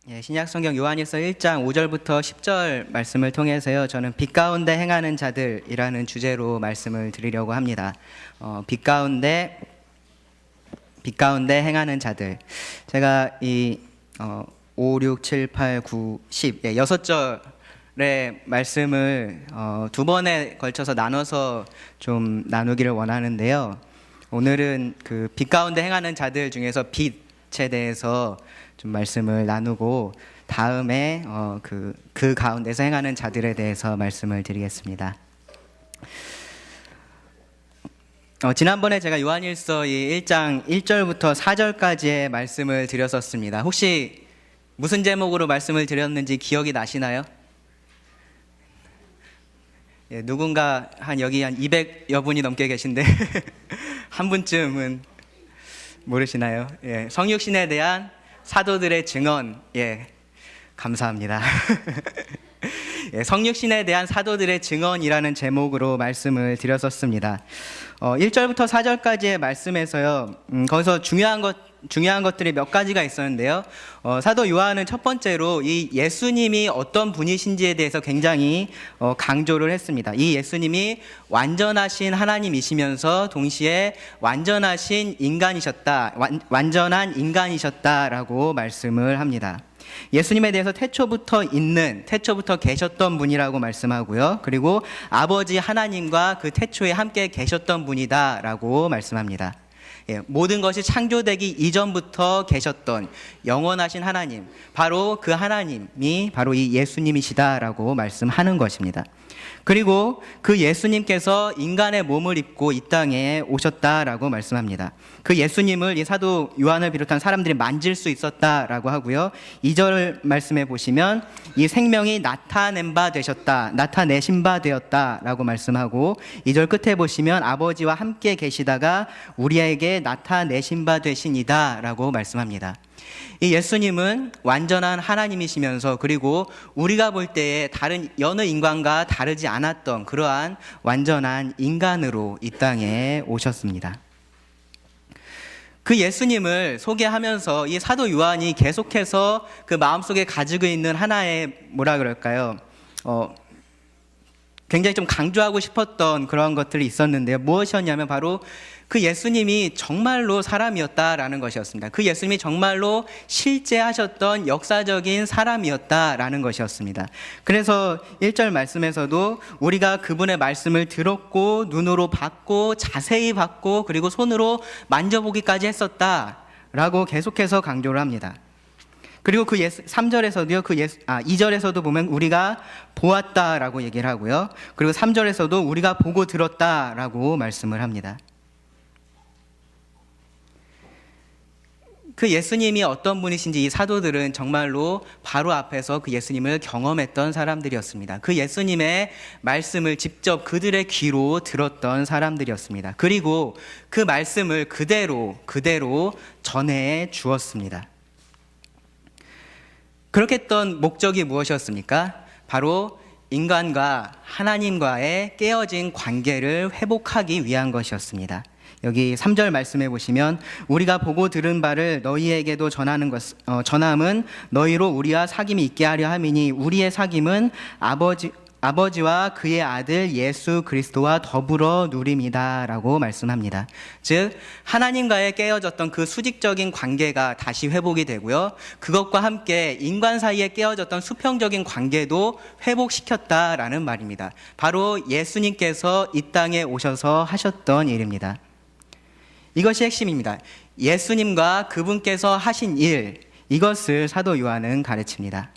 신약 성경 요한일서 1장 5절부터 10절 말씀을 통해서요, 저는 빛 가운데 행하는 자들이라는 주제로 말씀을 드리려고 합니다. 빛 가운데 행하는 자들. 제가 이 5, 6, 7, 8, 9, 10 6절의 말씀을 두 번에 걸쳐서 나눠서 좀 나누기를 원하는데요. 오늘은 그 빛 가운데 행하는 자들 중에서 빛에 대해서 좀 말씀을 나누고, 다음에 그 가운데서 행하는 자들에 대해서 말씀을 드리겠습니다. 지난번에 제가 요한일서 1장 1절부터 4절까지의 말씀을 드렸었습니다. 혹시 무슨 제목으로 말씀을 드렸는지 기억이 나시나요? 누군가 여기 한 200여 분이 넘게 계신데 한 분쯤은 모르시나요? 성육신에 대한 사도들의 증언. 감사합니다. 성육신에 대한 사도들의 증언이라는 제목으로 말씀을 드렸었습니다. 1절부터 4절까지의 말씀에서요, 거기서 중요한 것들이 몇 가지가 있었는데요. 사도 요한은 첫 번째로 이 예수님이 어떤 분이신지에 대해서 굉장히 강조를 했습니다. 이 예수님이 완전하신 하나님이시면서 동시에 완전한 인간이셨다라고 말씀을 합니다. 예수님에 대해서 태초부터 계셨던 분이라고 말씀하고요. 그리고 아버지 하나님과 그 태초에 함께 계셨던 분이다라고 말씀합니다. 모든 것이 창조되기 이전부터 계셨던 영원하신 하나님, 바로 그 하나님이 바로 이 예수님이시다라고 말씀하는 것입니다. 그리고 그 예수님께서 인간의 몸을 입고 이 땅에 오셨다라고 말씀합니다. 그 예수님을 이 사도 요한을 비롯한 사람들이 만질 수 있었다라고 하고요. 2절 말씀해 보시면 이 생명이 나타내신 바 되었다라고 말씀하고, 2절 끝에 보시면 아버지와 함께 계시다가 우리에게 나타내신 바 되시니다라고 말씀합니다. 이 예수님은 완전한 하나님이시면서, 그리고 우리가 볼 때에 다른 여느 인간과 다르지 않았던 그러한 완전한 인간으로 이 땅에 오셨습니다. 그 예수님을 소개하면서 이 사도 요한이 계속해서 그 마음속에 가지고 있는 하나의 굉장히 좀 강조하고 싶었던 그런 것들이 있었는데요. 무엇이었냐면 바로 그 예수님이 정말로 사람이었다라는 것이었습니다. 그 예수님이 정말로 실제 하셨던 역사적인 사람이었다라는 것이었습니다. 그래서 1절 말씀에서도 우리가 그분의 말씀을 들었고 눈으로 봤고 자세히 봤고 그리고 손으로 만져보기까지 했었다라고 계속해서 강조를 합니다. 그리고 3절에서도요, 2절에서도 보면 우리가 보았다라고 얘기를 하고요. 그리고 3절에서도 우리가 보고 들었다라고 말씀을 합니다. 그 예수님이 어떤 분이신지 이 사도들은 정말로 바로 앞에서 그 예수님을 경험했던 사람들이었습니다. 그 예수님의 말씀을 직접 그들의 귀로 들었던 사람들이었습니다. 그리고 그 말씀을 그대로 전해 주었습니다. 그렇게 했던 목적이 무엇이었습니까? 바로 인간과 하나님과의 깨어진 관계를 회복하기 위한 것이었습니다. 여기 3절 말씀해 보시면 우리가 보고 들은 바를 너희에게도 전함은 너희로 우리와 사귐이 있게 하려 함이니 우리의 사귐은 아버지와 그의 아들 예수 그리스도와 더불어 누림이다 라고 말씀합니다. 즉 하나님과의 깨어졌던 그 수직적인 관계가 다시 회복이 되고요, 그것과 함께 인간 사이에 깨어졌던 수평적인 관계도 회복시켰다라는 말입니다. 바로 예수님께서 이 땅에 오셔서 하셨던 일입니다. 이것이 핵심입니다. 예수님과 그분께서 하신 일, 이것을 사도 요한은 가르칩니다.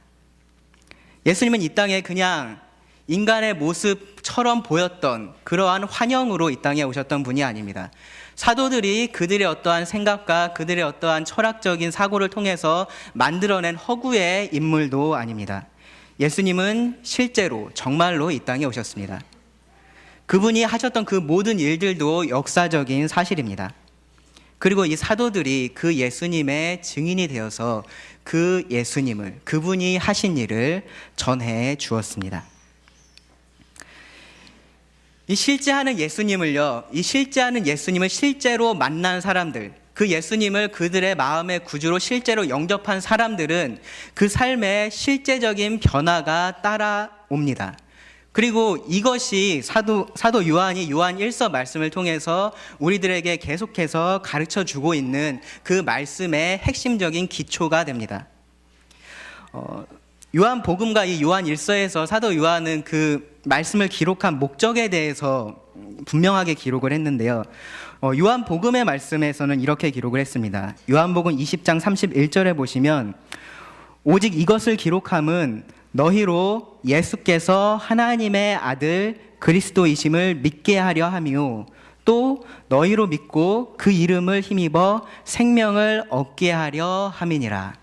예수님은 이 땅에 그냥 인간의 모습처럼 보였던 그러한 환영으로 이 땅에 오셨던 분이 아닙니다. 사도들이 그들의 어떠한 생각과 그들의 어떠한 철학적인 사고를 통해서 만들어낸 허구의 인물도 아닙니다. 예수님은 실제로 정말로 이 땅에 오셨습니다. 그분이 하셨던 그 모든 일들도 역사적인 사실입니다. 그리고 이 사도들이 그 예수님의 증인이 되어서 그 예수님을, 그분이 하신 일을 전해 주었습니다. 이 실제하는 예수님을 실제로 만난 사람들, 그 예수님을 그들의 마음의 구주로 실제로 영접한 사람들은 그 삶에 실제적인 변화가 따라옵니다. 그리고 이것이 사도 요한이 요한 1서 말씀을 통해서 우리들에게 계속해서 가르쳐 주고 있는 그 말씀의 핵심적인 기초가 됩니다. 요한 복음과 이 요한 1서에서 사도 요한은 그 말씀을 기록한 목적에 대해서 분명하게 기록을 했는데요. 요한 복음의 말씀에서는 이렇게 기록을 했습니다. 요한복음 20장 31절에 보시면 오직 이것을 기록함은 너희로 예수께서 하나님의 아들 그리스도이심을 믿게 하려 함이요 또 너희로 믿고 그 이름을 힘입어 생명을 얻게 하려 함이니라.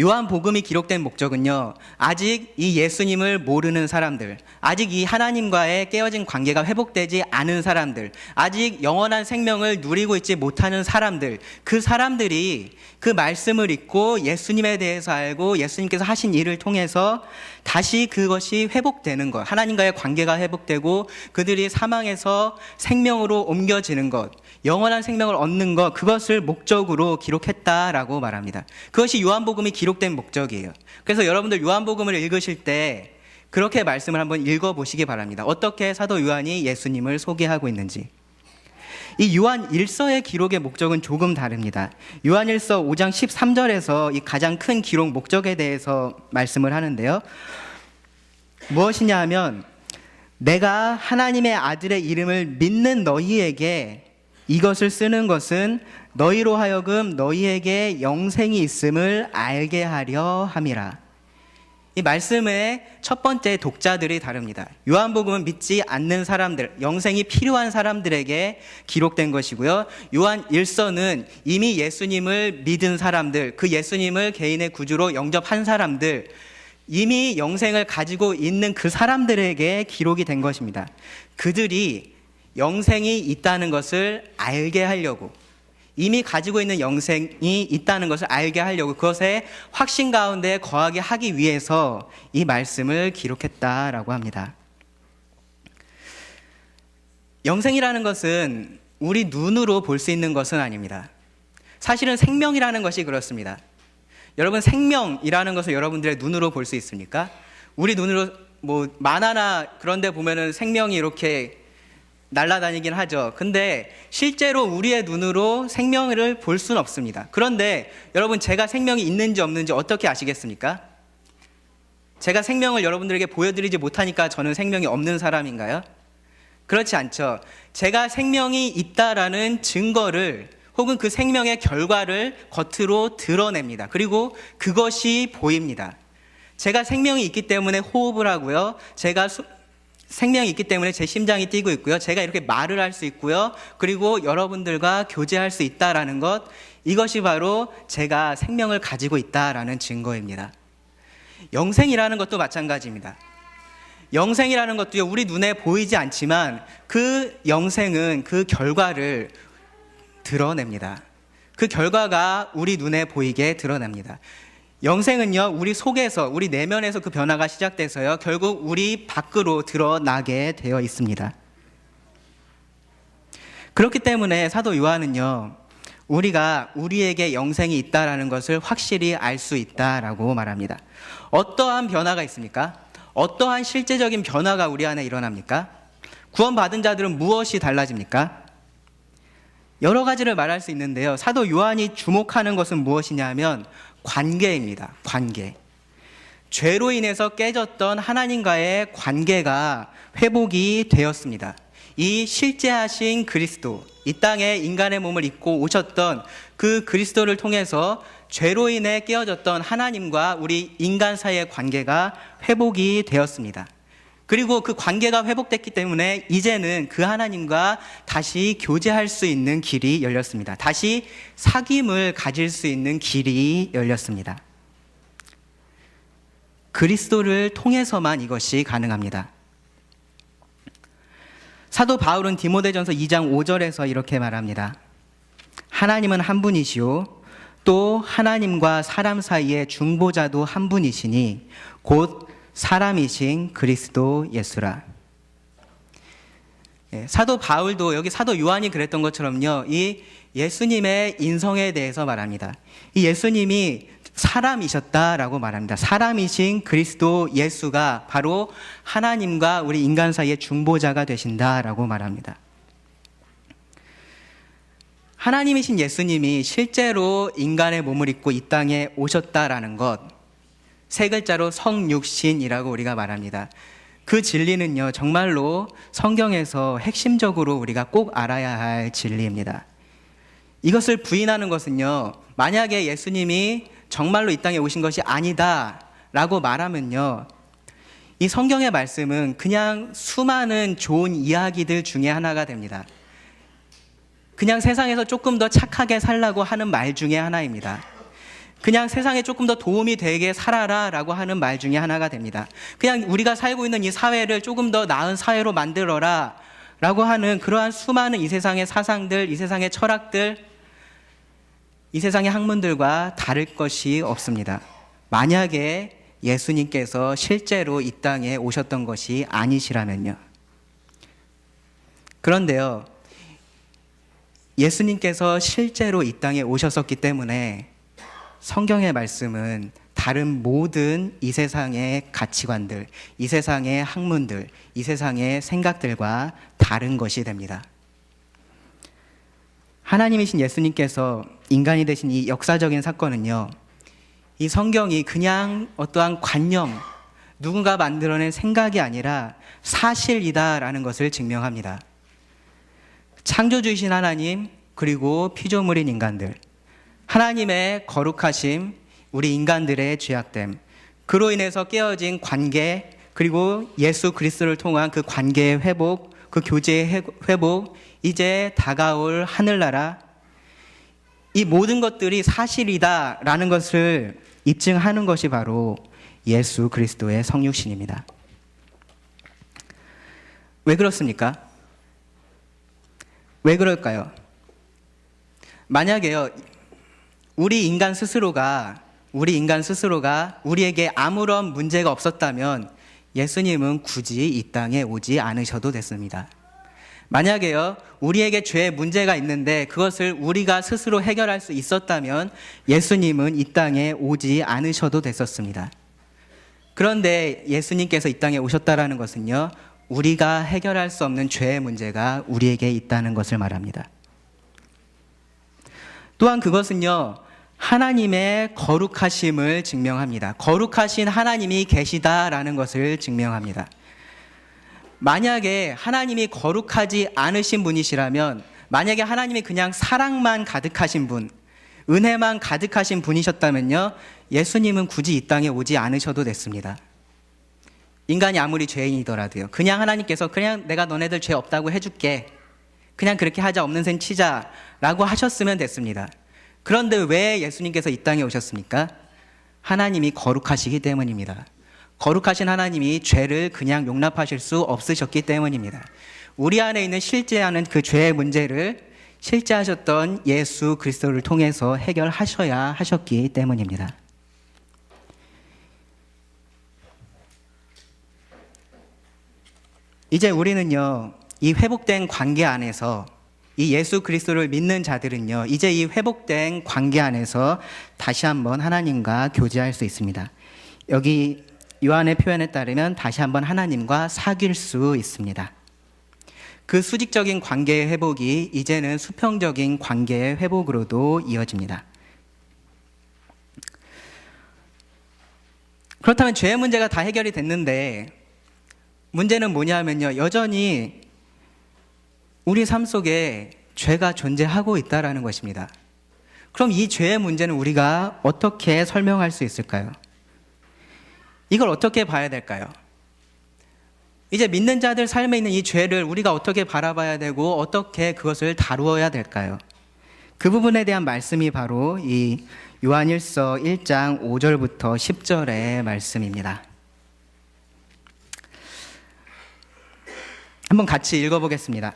요한복음이 기록된 목적은요, 아직 이 예수님을 모르는 사람들, 아직 이 하나님과의 깨어진 관계가 회복되지 않은 사람들, 아직 영원한 생명을 누리고 있지 못하는 사람들, 그 사람들이 그 말씀을 읽고 예수님에 대해서 알고 예수님께서 하신 일을 통해서 다시 그것이 회복되는 것, 하나님과의 관계가 회복되고 그들이 사망에서 생명으로 옮겨지는 것, 영원한 생명을 얻는 것, 그것을 목적으로 기록했다라고 말합니다. 그것이 요한복음이 기록된 목적이에요. 그래서 여러분들 요한복음을 읽으실 때 그렇게 말씀을 한번 읽어보시기 바랍니다. 어떻게 사도 요한이 예수님을 소개하고 있는지. 이 요한 1서의 기록의 목적은 조금 다릅니다. 요한 1서 5장 13절에서 이 가장 큰 기록 목적에 대해서 말씀을 하는데요. 무엇이냐 하면 내가 하나님의 아들의 이름을 믿는 너희에게 이것을 쓰는 것은 너희로 하여금 너희에게 영생이 있음을 알게 하려 함이라. 이 말씀의 첫 번째 독자들이 다릅니다. 요한복음은 믿지 않는 사람들, 영생이 필요한 사람들에게 기록된 것이고요. 요한 1서는 이미 예수님을 믿은 사람들, 그 예수님을 개인의 구주로 영접한 사람들, 이미 영생을 가지고 있는 그 사람들에게 기록이 된 것입니다. 그들이 영생이 있다는 것을 알게 하려고, 이미 가지고 있는 영생이 있다는 것을 알게 하려고, 그것에 확신 가운데 거하게 하기 위해서 이 말씀을 기록했다라고 합니다. 영생이라는 것은 우리 눈으로 볼 수 있는 것은 아닙니다. 사실은 생명이라는 것이 그렇습니다. 여러분, 생명이라는 것을 여러분들의 눈으로 볼 수 있습니까? 우리 눈으로 만화나 그런 데 보면은 생명이 이렇게 날아다니긴 하죠. 근데 실제로 우리의 눈으로 생명을 볼 수는 없습니다. 그런데 여러분, 제가 생명이 있는지 없는지 어떻게 아시겠습니까? 제가 생명을 여러분들에게 보여드리지 못하니까 저는 생명이 없는 사람인가요? 그렇지 않죠. 제가 생명이 있다라는 증거를 혹은 그 생명의 결과를 겉으로 드러냅니다. 그리고 그것이 보입니다. 제가 생명이 있기 때문에 호흡을 하고요. 제가 생명이 있기 때문에 제 심장이 뛰고 있고요. 제가 이렇게 말을 할 수 있고요. 그리고 여러분들과 교제할 수 있다라는 것, 이것이 바로 제가 생명을 가지고 있다라는 증거입니다. 영생이라는 것도 마찬가지입니다. 영생이라는 것도요, 우리 눈에 보이지 않지만 그 영생은 그 결과를 드러냅니다. 그 결과가 우리 눈에 보이게 드러납니다. 영생은요, 우리 속에서, 우리 내면에서 그 변화가 시작돼서요, 결국 우리 밖으로 드러나게 되어 있습니다. 그렇기 때문에 사도 요한은요, 우리가 우리에게 영생이 있다라는 것을 확실히 알 수 있다라고 말합니다. 어떠한 변화가 있습니까? 어떠한 실제적인 변화가 우리 안에 일어납니까? 구원받은 자들은 무엇이 달라집니까? 여러 가지를 말할 수 있는데요. 사도 요한이 주목하는 것은 무엇이냐 하면 관계입니다. 관계. 죄로 인해서 깨졌던 하나님과의 관계가 회복이 되었습니다. 이 실제하신 그리스도, 이 땅에 인간의 몸을 입고 오셨던 그 그리스도를 통해서 죄로 인해 깨어졌던 하나님과 우리 인간 사이의 관계가 회복이 되었습니다. 그리고 그 관계가 회복됐기 때문에 이제는 그 하나님과 다시 교제할 수 있는 길이 열렸습니다. 다시 사귐을 가질 수 있는 길이 열렸습니다. 그리스도를 통해서만 이것이 가능합니다. 사도 바울은 디모데전서 2장 5절에서 이렇게 말합니다. 하나님은 한 분이시요 또 하나님과 사람 사이의 중보자도 한 분이시니 곧 사람이신 그리스도 예수라. 사도 바울도 여기 사도 요한이 그랬던 것처럼요, 이 예수님의 인성에 대해서 말합니다. 이 예수님이 사람이셨다라고 말합니다. 사람이신 그리스도 예수가 바로 하나님과 우리 인간 사이의 중보자가 되신다라고 말합니다. 하나님이신 예수님이 실제로 인간의 몸을 입고 이 땅에 오셨다라는 것, 세 글자로 성육신이라고 우리가 말합니다. 그 진리는요, 정말로 성경에서 핵심적으로 우리가 꼭 알아야 할 진리입니다. 이것을 부인하는 것은요, 만약에 예수님이 정말로 이 땅에 오신 것이 아니다 라고 말하면요, 이 성경의 말씀은 그냥 수많은 좋은 이야기들 중에 하나가 됩니다. 그냥 세상에서 조금 더 착하게 살라고 하는 말 중에 하나입니다. 그냥 세상에 조금 더 도움이 되게 살아라 라고 하는 말 중에 하나가 됩니다. 그냥 우리가 살고 있는 이 사회를 조금 더 나은 사회로 만들어라 라고 하는 그러한 수많은 이 세상의 사상들, 이 세상의 철학들, 이 세상의 학문들과 다를 것이 없습니다. 만약에 예수님께서 실제로 이 땅에 오셨던 것이 아니시라면요. 그런데요, 예수님께서 실제로 이 땅에 오셨었기 때문에 성경의 말씀은 다른 모든 이 세상의 가치관들, 이 세상의 학문들, 이 세상의 생각들과 다른 것이 됩니다. 하나님이신 예수님께서 인간이 되신 이 역사적인 사건은요, 이 성경이 그냥 어떠한 관념, 누군가 만들어낸 생각이 아니라 사실이다라는 것을 증명합니다. 창조주이신 하나님, 그리고 피조물인 인간들, 하나님의 거룩하심, 우리 인간들의 죄악됨, 그로 인해서 깨어진 관계, 그리고 예수 그리스도를 통한 그 관계의 회복, 그 교제의 회복, 이제 다가올 하늘나라, 이 모든 것들이 사실이다라는 것을 입증하는 것이 바로 예수 그리스도의 성육신입니다. 왜 그렇습니까? 왜 그럴까요? 만약에요, 우리 인간 스스로가 우리에게 아무런 문제가 없었다면 예수님은 굳이 이 땅에 오지 않으셔도 됐습니다. 만약에요, 우리에게 죄에 문제가 있는데 그것을 우리가 스스로 해결할 수 있었다면 예수님은 이 땅에 오지 않으셔도 됐었습니다. 그런데 예수님께서 이 땅에 오셨다라는 것은요, 우리가 해결할 수 없는 죄의 문제가 우리에게 있다는 것을 말합니다. 또한 그것은요, 하나님의 거룩하심을 증명합니다. 거룩하신 하나님이 계시다라는 것을 증명합니다. 만약에 하나님이 거룩하지 않으신 분이시라면, 만약에 하나님이 그냥 사랑만 가득하신 분, 은혜만 가득하신 분이셨다면요, 예수님은 굳이 이 땅에 오지 않으셔도 됐습니다. 인간이 아무리 죄인이더라도요, 그냥 하나님께서 그냥 내가 너네들 죄 없다고 해줄게, 그냥 그렇게 하자, 없는 셈 치자 라고 하셨으면 됐습니다. 그런데 왜 예수님께서 이 땅에 오셨습니까? 하나님이 거룩하시기 때문입니다. 거룩하신 하나님이 죄를 그냥 용납하실 수 없으셨기 때문입니다. 우리 안에 있는 실제하는 그 죄의 문제를 실제하셨던 예수 그리스도를 통해서 해결하셔야 하셨기 때문입니다. 이제 우리는요, 이 회복된 관계 안에서, 이 예수 그리스도를 믿는 자들은요, 이제 이 회복된 관계 안에서 다시 한번 하나님과 교제할 수 있습니다. 여기 요한의 표현에 따르면 다시 한번 하나님과 사귈 수 있습니다. 그 수직적인 관계의 회복이 이제는 수평적인 관계의 회복으로도 이어집니다. 그렇다면 죄의 문제가 다 해결이 됐는데 문제는 뭐냐면요, 여전히 우리 삶 속에 죄가 존재하고 있다는 것입니다. 그럼 이 죄의 문제는 우리가 어떻게 설명할 수 있을까요? 이걸 어떻게 봐야 될까요? 이제 믿는 자들 삶에 있는 이 죄를 우리가 어떻게 바라봐야 되고 어떻게 그것을 다루어야 될까요? 그 부분에 대한 말씀이 바로 이 요한일서 1장 5절부터 10절의 말씀입니다. 한번 같이 읽어보겠습니다.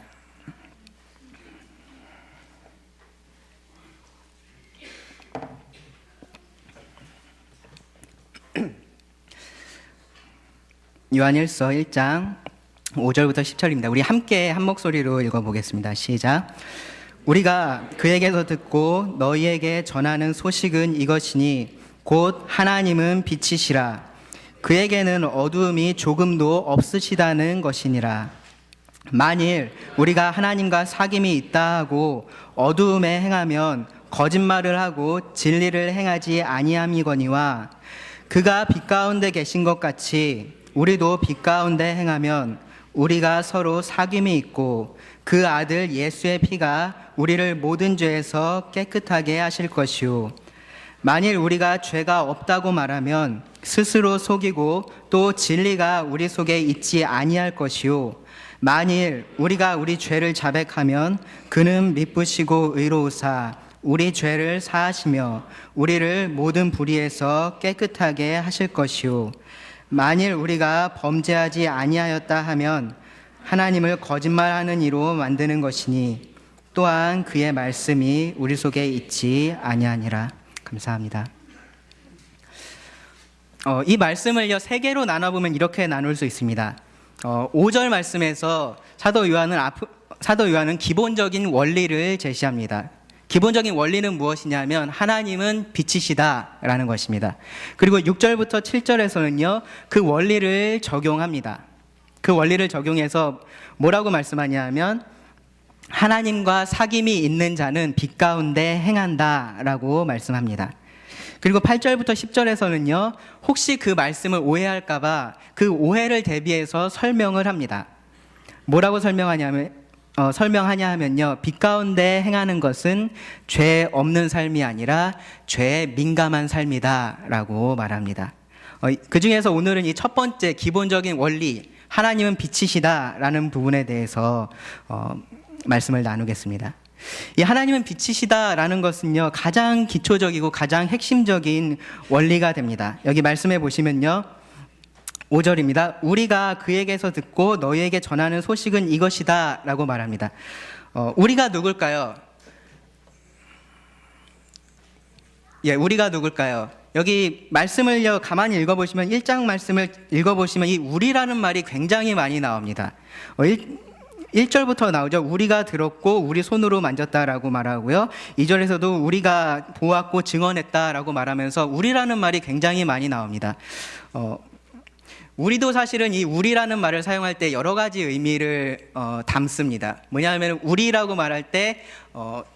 요한일서 1장 5절부터 10절입니다. 우리 함께 한 목소리로 읽어보겠습니다. 시작. 우리가 그에게서 듣고 너희에게 전하는 소식은 이것이니 곧 하나님은 빛이시라. 그에게는 어두움이 조금도 없으시다는 것이니라. 만일 우리가 하나님과 사귐이 있다 하고 어두움에 행하면 거짓말을 하고 진리를 행하지 아니함이거니와 그가 빛 가운데 계신 것 같이 우리도 빛 가운데 행하면 우리가 서로 사귐이 있고 그 아들 예수의 피가 우리를 모든 죄에서 깨끗하게 하실 것이요 만일 우리가 죄가 없다고 말하면 스스로 속이고 또 진리가 우리 속에 있지 아니할 것이요 만일 우리가 우리 죄를 자백하면 그는 미쁘시고 의로우사 우리 죄를 사하시며 우리를 모든 불의에서 깨끗하게 하실 것이요 만일 우리가 범죄하지 아니하였다 하면 하나님을 거짓말하는 이로 만드는 것이니 또한 그의 말씀이 우리 속에 있지 아니하니라. 감사합니다. 이 말씀을요 3개로 나눠보면 이렇게 나눌 수 있습니다. 5절 말씀에서 사도 요한은 기본적인 원리를 제시합니다. 기본적인 원리는 무엇이냐면 하나님은 빛이시다라는 것입니다. 그리고 6절부터 7절에서는요 그 원리를 적용합니다. 그 원리를 적용해서 뭐라고 말씀하냐면 하나님과 사귐이 있는 자는 빛 가운데 행한다라고 말씀합니다. 그리고 8절부터 10절에서는요 혹시 그 말씀을 오해할까봐 그 오해를 대비해서 설명을 합니다. 뭐라고 설명하냐 하면요 빛 가운데 행하는 것은 죄 없는 삶이 아니라 죄에 민감한 삶이다 라고 말합니다. 그 중에서 오늘은 이 첫 번째 기본적인 원리 하나님은 빛이시다 라는 부분에 대해서 말씀을 나누겠습니다. 이 하나님은 빛이시다 라는 것은요 가장 기초적이고 가장 핵심적인 원리가 됩니다. 여기 말씀해 보시면요 5절입니다. 우리가 그에게서 듣고 너희에게 전하는 소식은 이것이다 라고 말합니다. 우리가 누굴까요? 우리가 누굴까요? 여기 말씀을요 가만히 읽어보시면 1장 말씀을 읽어보시면 이 우리라는 말이 굉장히 많이 나옵니다. 1절부터 나오죠. 우리가 들었고 우리 손으로 만졌다라고 말하고요. 2절에서도 우리가 보았고 증언했다라고 말하면서 우리라는 말이 굉장히 많이 나옵니다. 우리도 사실은 이 우리라는 말을 사용할 때 여러 가지 의미를 담습니다. 뭐냐면 우리라고 말할 때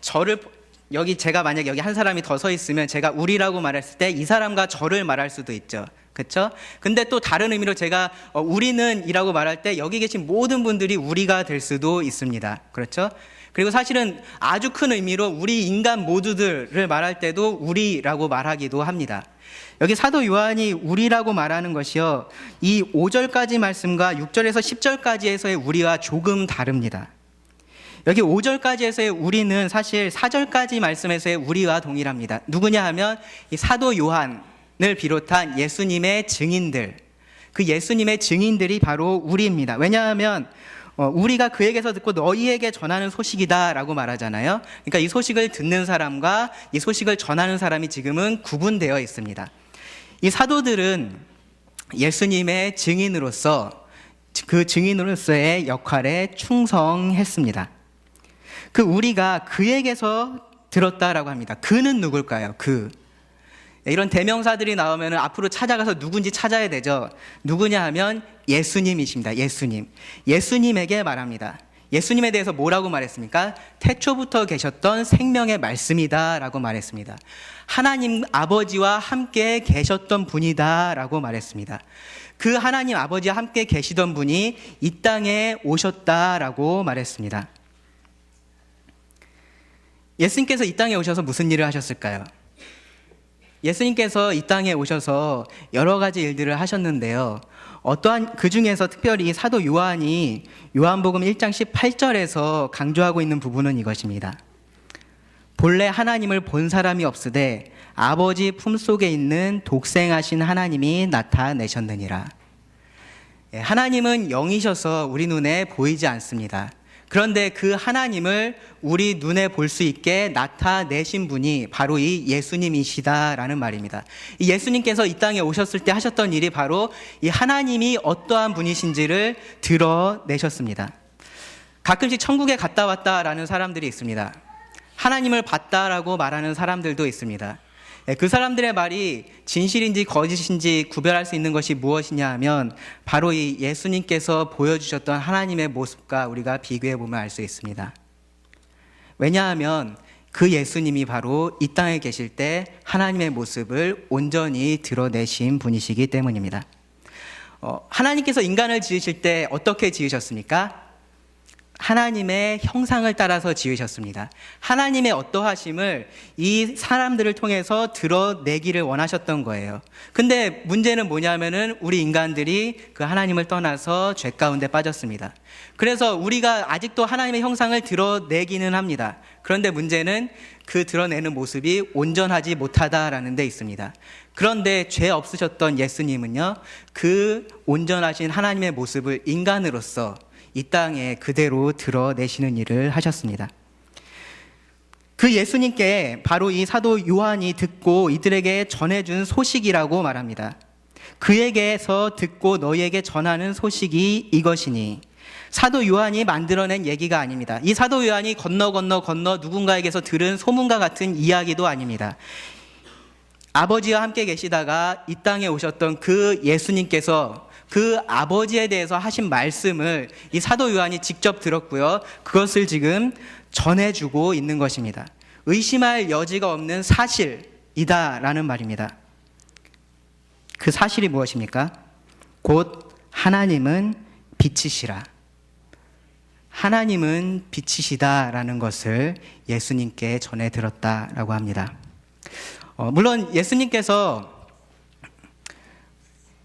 저를 여기 제가 만약 여기 한 사람이 더 서 있으면 제가 우리라고 말했을 때 이 사람과 저를 말할 수도 있죠. 그렇죠? 근데 또 다른 의미로 제가 우리는 이라고 말할 때 여기 계신 모든 분들이 우리가 될 수도 있습니다. 그렇죠? 그리고 사실은 아주 큰 의미로 우리 인간 모두들을 말할 때도 우리라고 말하기도 합니다. 여기 사도 요한이 우리라고 말하는 것이요 이 5절까지 말씀과 6절에서 10절까지에서의 우리와 조금 다릅니다. 여기 5절까지에서의 우리는 사실 4절까지 말씀에서의 우리와 동일합니다. 누구냐 하면 이 사도 요한을 비롯한 예수님의 증인들, 그 예수님의 증인들이 바로 우리입니다. 왜냐하면 우리가 그에게서 듣고 너희에게 전하는 소식이다 라고 말하잖아요. 그러니까 이 소식을 듣는 사람과 이 소식을 전하는 사람이 지금은 구분되어 있습니다. 이 사도들은 예수님의 증인으로서 그 증인으로서의 역할에 충성했습니다. 그 우리가 그에게서 들었다라고 합니다. 그는 누굴까요? 이런 대명사들이 나오면 앞으로 찾아가서 누군지 찾아야 되죠. 누구냐 하면 예수님이십니다. 예수님에게 말합니다. 예수님에 대해서 뭐라고 말했습니까? 태초부터 계셨던 생명의 말씀이다 라고 말했습니다. 하나님 아버지와 함께 계셨던 분이다 라고 말했습니다. 그 하나님 아버지와 함께 계시던 분이 이 땅에 오셨다라고 말했습니다. 예수님께서 이 땅에 오셔서 무슨 일을 하셨을까요? 예수님께서 이 땅에 오셔서 여러 가지 일들을 하셨는데요. 어떠한 그 중에서 특별히 사도 요한이 요한복음 1장 18절에서 강조하고 있는 부분은 이것입니다. 본래 하나님을 본 사람이 없으되 아버지 품속에 있는 독생하신 하나님이 나타내셨느니라. 하나님은 영이셔서 우리 눈에 보이지 않습니다. 그런데 그 하나님을 우리 눈에 볼 수 있게 나타내신 분이 바로 이 예수님이시다라는 말입니다. 이 예수님께서 이 땅에 오셨을 때 하셨던 일이 바로 이 하나님이 어떠한 분이신지를 드러내셨습니다. 가끔씩 천국에 갔다 왔다라는 사람들이 있습니다. 하나님을 봤다라고 말하는 사람들도 있습니다. 그 사람들의 말이 진실인지 거짓인지 구별할 수 있는 것이 무엇이냐 하면 바로 이 예수님께서 보여주셨던 하나님의 모습과 우리가 비교해 보면 알 수 있습니다. 왜냐하면 그 예수님이 바로 이 땅에 계실 때 하나님의 모습을 온전히 드러내신 분이시기 때문입니다. 하나님께서 인간을 지으실 때 어떻게 지으셨습니까? 하나님의 형상을 따라서 지으셨습니다. 하나님의 어떠하심을 이 사람들을 통해서 드러내기를 원하셨던 거예요. 근데 문제는 뭐냐면은 우리 인간들이 그 하나님을 떠나서 죄 가운데 빠졌습니다. 그래서 우리가 아직도 하나님의 형상을 드러내기는 합니다. 그런데 문제는 그 드러내는 모습이 온전하지 못하다라는 데 있습니다. 그런데 죄 없으셨던 예수님은요, 그 온전하신 하나님의 모습을 인간으로서 이 땅에 그대로 드러내시는 일을 하셨습니다. 그 예수님께 바로 이 사도 요한이 듣고 이들에게 전해준 소식이라고 말합니다. 그에게서 듣고 너희에게 전하는 소식이 이것이니, 사도 요한이 만들어낸 얘기가 아닙니다. 이 사도 요한이 건너 누군가에게서 들은 소문과 같은 이야기도 아닙니다. 아버지와 함께 계시다가 이 땅에 오셨던 그 예수님께서 그 아버지에 대해서 하신 말씀을 이 사도 요한이 직접 들었고요. 그것을 지금 전해주고 있는 것입니다. 의심할 여지가 없는 사실이다라는 말입니다. 그 사실이 무엇입니까? 곧 하나님은 빛이시라. 하나님은 빛이시다라는 것을 예수님께 전해 들었다라고 합니다. 물론 예수님께서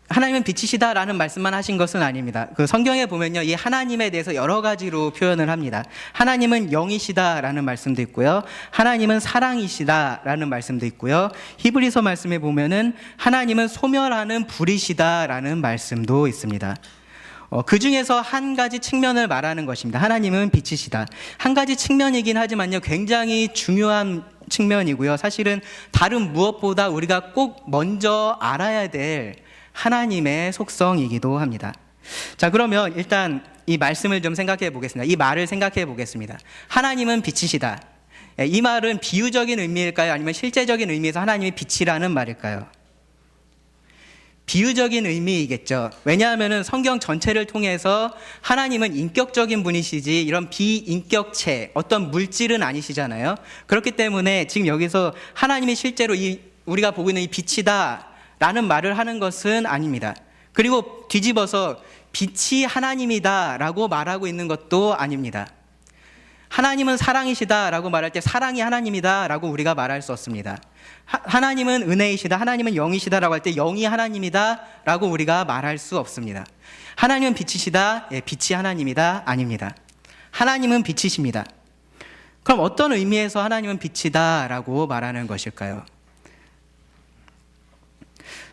하나님은 빛이시다라는 말씀만 하신 것은 아닙니다. 그 성경에 보면요, 이 하나님에 대해서 여러 가지로 표현을 합니다. 하나님은 영이시다라는 말씀도 있고요, 하나님은 사랑이시다라는 말씀도 있고요, 히브리서 말씀에 보면은 하나님은 소멸하는 불이시다라는 말씀도 있습니다. 그 중에서 한 가지 측면을 말하는 것입니다. 하나님은 빛이시다. 한 가지 측면이긴 하지만요, 굉장히 중요한 측면이고요. 사실은 다른 무엇보다 우리가 꼭 먼저 알아야 될 하나님의 속성이기도 합니다. 자, 그러면 일단 이 말씀을 좀 생각해 보겠습니다. 이 말을 생각해 보겠습니다. 하나님은 빛이시다. 이 말은 비유적인 의미일까요? 아니면 실제적인 의미에서 하나님이 빛이라는 말일까요? 비유적인 의미이겠죠. 왜냐하면 성경 전체를 통해서 하나님은 인격적인 분이시지 이런 비인격체, 어떤 물질은 아니시잖아요. 그렇기 때문에 지금 여기서 하나님이 실제로 우리가 보고 있는 이 빛이다 라는 말을 하는 것은 아닙니다. 그리고 뒤집어서 빛이 하나님이다 라고 말하고 있는 것도 아닙니다. 하나님은 사랑이시다 라고 말할 때 사랑이 하나님이다 라고 우리가 말할 수 없습니다. 하나님은 은혜이시다, 하나님은 영이시다 라고 할 때 영이 하나님이다 라고 우리가 말할 수 없습니다. 하나님은 빛이시다, 빛이 하나님이다, 아닙니다. 하나님은 빛이십니다. 그럼 어떤 의미에서 하나님은 빛이다 라고 말하는 것일까요?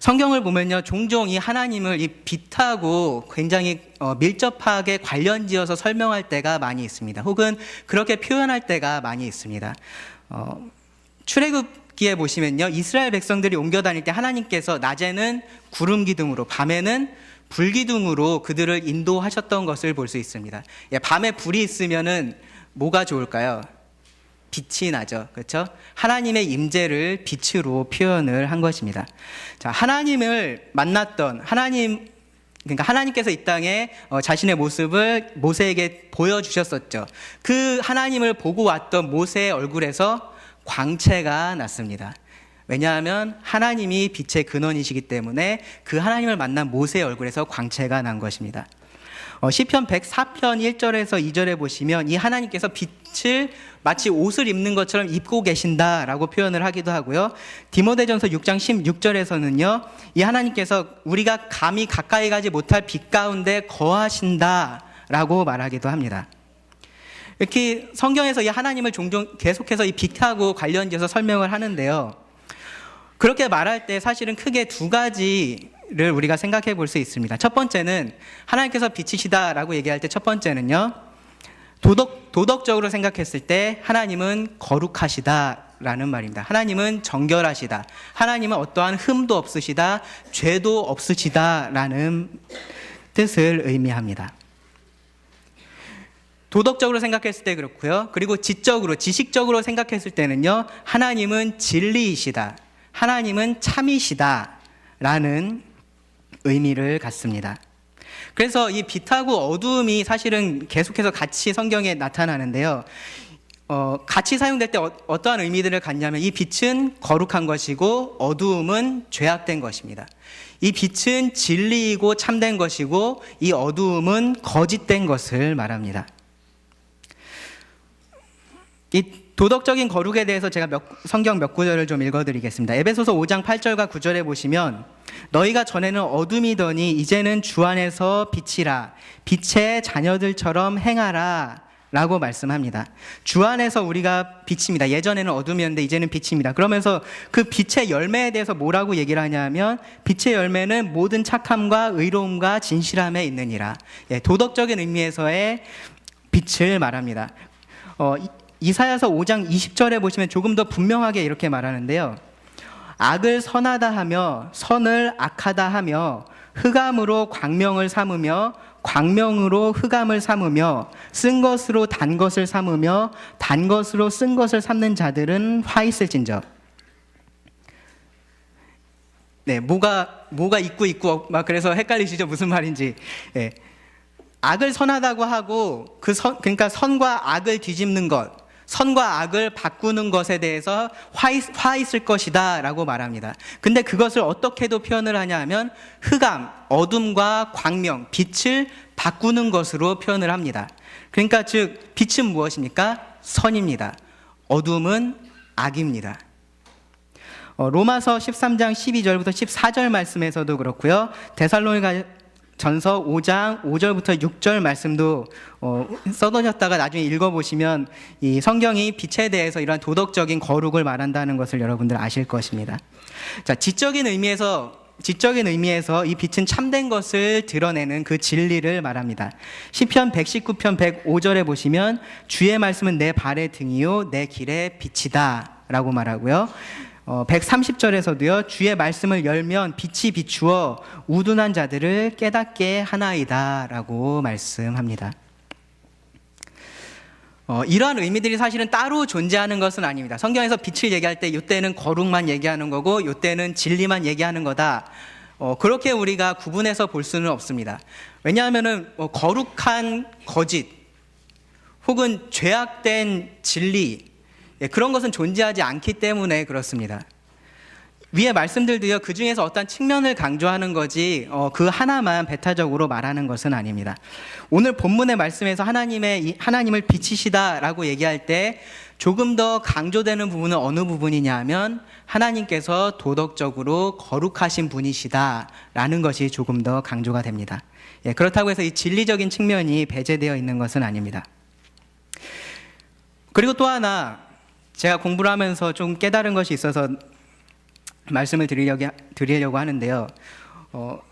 성경을 보면요, 종종 이 하나님을 이 빛하고 굉장히 밀접하게 관련지어서 설명할 때가 많이 있습니다. 혹은 그렇게 표현할 때가 많이 있습니다. 출애굽기에 보시면요, 이스라엘 백성들이 옮겨 다닐 때 하나님께서 낮에는 구름 기둥으로, 밤에는 불 기둥으로 그들을 인도하셨던 것을 볼 수 있습니다. 밤에 불이 있으면은 뭐가 좋을까요? 빛이 나죠. 그렇죠? 하나님의 임재를 빛으로 표현을 한 것입니다. 자, 하나님을 만났던 그러니까 하나님께서 이 땅에 자신의 모습을 모세에게 보여주셨었죠. 그 하나님을 보고 왔던 모세의 얼굴에서 광채가 났습니다. 왜냐하면 하나님이 빛의 근원이시기 때문에 그 하나님을 만난 모세의 얼굴에서 광채가 난 것입니다. 시편 104편 1절에서 2절에 보시면 이 하나님께서 빛을 마치 옷을 입는 것처럼 입고 계신다라고 표현을 하기도 하고요. 디모데전서 6장 16절에서는요, 이 하나님께서 우리가 감히 가까이 가지 못할 빛 가운데 거하신다라고 말하기도 합니다. 이렇게 성경에서 이 하나님을 종종 계속해서 이 빛하고 관련지어서 설명을 하는데요, 그렇게 말할 때 사실은 크게 두 가지를 우리가 생각해 볼 수 있습니다. 첫 번째는 하나님께서 빛이시다라고 얘기할 때 첫 번째는요, 도덕적으로 생각했을 때 하나님은 거룩하시다라는 말입니다. 하나님은 정결하시다. 하나님은 어떠한 흠도 없으시다. 죄도 없으시다라는 뜻을 의미합니다. 도덕적으로 생각했을 때 그렇고요. 그리고 지식적으로 생각했을 때는요, 하나님은 진리이시다. 하나님은 참이시다라는 의미를 갖습니다. 그래서 이 빛하고 어두움이 사실은 계속해서 같이 성경에 나타나는데요. 같이 사용될 때 어떠한 의미들을 갖냐면 이 빛은 거룩한 것이고 어두움은 죄악된 것입니다. 이 빛은 진리이고 참된 것이고 이 어두움은 거짓된 것을 말합니다. 이 도덕적인 거룩에 대해서 제가 성경 몇 구절을 좀 읽어드리겠습니다. 에베소서 5장 8절과 9절에 보시면 너희가 전에는 어둠이더니 이제는 주 안에서 빛이라 빛의 자녀들처럼 행하라 라고 말씀합니다. 주 안에서 우리가 빛입니다. 예전에는 어둠이었는데 이제는 빛입니다. 그러면서 그 빛의 열매에 대해서 뭐라고 얘기를 하냐면 빛의 열매는 모든 착함과 의로움과 진실함에 있느니라. 도덕적인 의미에서의 빛을 말합니다. 이사야서 5장 20절에 보시면 조금 더 분명하게 이렇게 말하는데요. 악을 선하다 하며 선을 악하다 하며 흑암으로 광명을 삼으며 광명으로 흑암을 삼으며 쓴 것으로 단 것을 삼으며 단 것으로 쓴 것을 삼는 자들은 화 있을진저. 네, 뭐가 있고 막 그래서 헷갈리시죠? 무슨 말인지. 네. 악을 선하다고 하고 그러니까 선과 악을 뒤집는 것, 선과 악을 바꾸는 것에 대해서 화 있을 것이다 라고 말합니다. 근데 그것을 어떻게도 표현을 하냐 하면 흑암, 어둠과 광명, 빛을 바꾸는 것으로 표현을 합니다. 그러니까 즉 빛은 무엇입니까? 선입니다. 어둠은 악입니다. 로마서 13장 12절부터 14절 말씀에서도 그렇고요. 데살로니가 전서 5장 5절부터 6절 말씀도 써놓으셨다가 나중에 읽어보시면 이 성경이 빛에 대해서 이러한 도덕적인 거룩을 말한다는 것을 여러분들 아실 것입니다. 자, 지적인 의미에서 이 빛은 참된 것을 드러내는 그 진리를 말합니다. 시편 119편 105절에 보시면 주의 말씀은 내 발의 등이요 내 길의 빛이다 라고 말하고요. 130절에서도요. 주의 말씀을 열면 빛이 비추어 우둔한 자들을 깨닫게 하나이다 라고 말씀합니다. 이러한 의미들이 사실은 따로 존재하는 것은 아닙니다. 성경에서 빛을 얘기할 때 이때는 거룩만 얘기하는 거고 이때는 진리만 얘기하는 거다. 그렇게 우리가 구분해서 볼 수는 없습니다. 왜냐하면 거룩한 거짓 혹은 죄악된 진리 그런 것은 존재하지 않기 때문에 그렇습니다. 위의 말씀들도요, 그 중에서 어떤 측면을 강조하는 거지 그 하나만 배타적으로 말하는 것은 아닙니다. 오늘 본문의 말씀에서 하나님을 빛이시다라고 얘기할 때 조금 더 강조되는 부분은 어느 부분이냐 하면 하나님께서 도덕적으로 거룩하신 분이시다라는 것이 조금 더 강조가 됩니다. 그렇다고 해서 이 진리적인 측면이 배제되어 있는 것은 아닙니다. 그리고 또 하나 제가 공부를 하면서 좀 깨달은 것이 있어서 말씀을 드리려고 하는데요.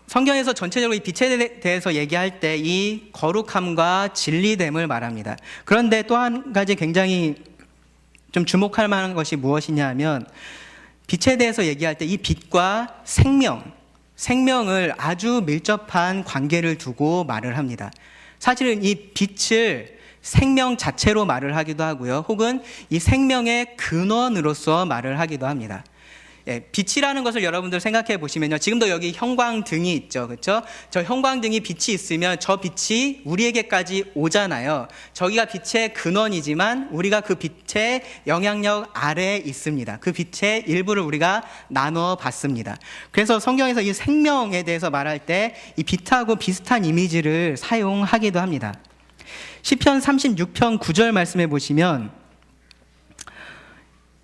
성경에서 전체적으로 이 빛에 대해서 얘기할 때 이 거룩함과 진리됨을 말합니다. 그런데 또 한 가지 굉장히 좀 주목할 만한 것이 무엇이냐 하면 빛에 대해서 얘기할 때 이 빛과 생명을 아주 밀접한 관계를 두고 말을 합니다. 사실은 이 빛을 생명 자체로 말을 하기도 하고요. 혹은 이 생명의 근원으로서 말을 하기도 합니다. 빛이라는 것을 여러분들 생각해 보시면요. 지금도 여기 형광등이 있죠. 그렇죠? 저 형광등이 빛이 있으면 저 빛이 우리에게까지 오잖아요. 저기가 빛의 근원이지만 우리가 그 빛의 영향력 아래에 있습니다. 그 빛의 일부를 우리가 나눠 봤습니다. 그래서 성경에서 이 생명에 대해서 말할 때 이 빛하고 비슷한 이미지를 사용하기도 합니다. 시편 36편 9절 말씀해 보시면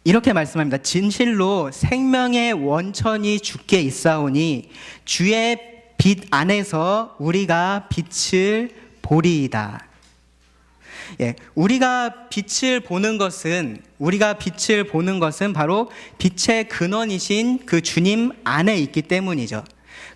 이렇게 말씀합니다. 진실로 생명의 원천이 주께 있사오니 주의 빛 안에서 우리가 빛을 보리이다. 우리가 빛을 보는 것은 바로 빛의 근원이신 그 주님 안에 있기 때문이죠.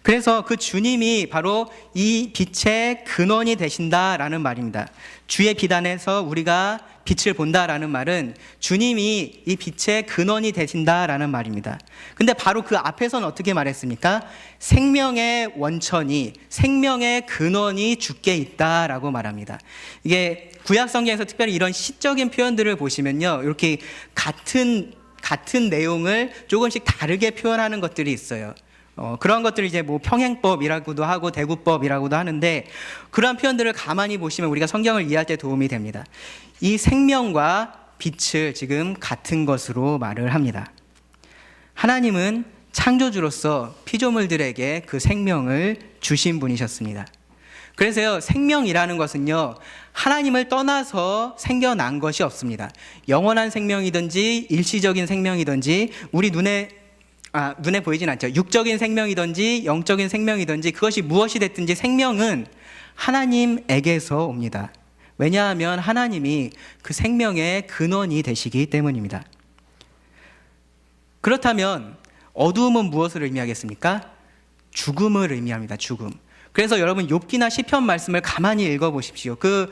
그래서 그 주님이 바로 이 빛의 근원이 되신다라는 말입니다. 주의 빛 안에서 우리가 빛을 본다라는 말은 주님이 이 빛의 근원이 되신다라는 말입니다. 근데 바로 그 앞에서는 어떻게 말했습니까? 생명의 원천이, 생명의 근원이 주께 있다라고 말합니다. 이게 구약 성경에서 특별히 이런 시적인 표현들을 보시면요, 이렇게 같은 내용을 조금씩 다르게 표현하는 것들이 있어요. 그런 것들을 이제 뭐 평행법이라고도 하고 대구법이라고도 하는데, 그러한 표현들을 가만히 보시면 우리가 성경을 이해할 때 도움이 됩니다. 이 생명과 빛을 지금 같은 것으로 말을 합니다. 하나님은 창조주로서 피조물들에게 그 생명을 주신 분이셨습니다. 그래서요, 생명이라는 것은요, 하나님을 떠나서 생겨난 것이 없습니다. 영원한 생명이든지 일시적인 생명이든지 우리 눈에 보이진 않죠. 육적인 생명이든지 영적인 생명이든지 그것이 무엇이 됐든지 생명은 하나님에게서 옵니다. 왜냐하면 하나님이 그 생명의 근원이 되시기 때문입니다. 그렇다면 어두움은 무엇을 의미하겠습니까? 죽음을 의미합니다. 죽음. 그래서 여러분 욥기나 시편 말씀을 가만히 읽어보십시오. 그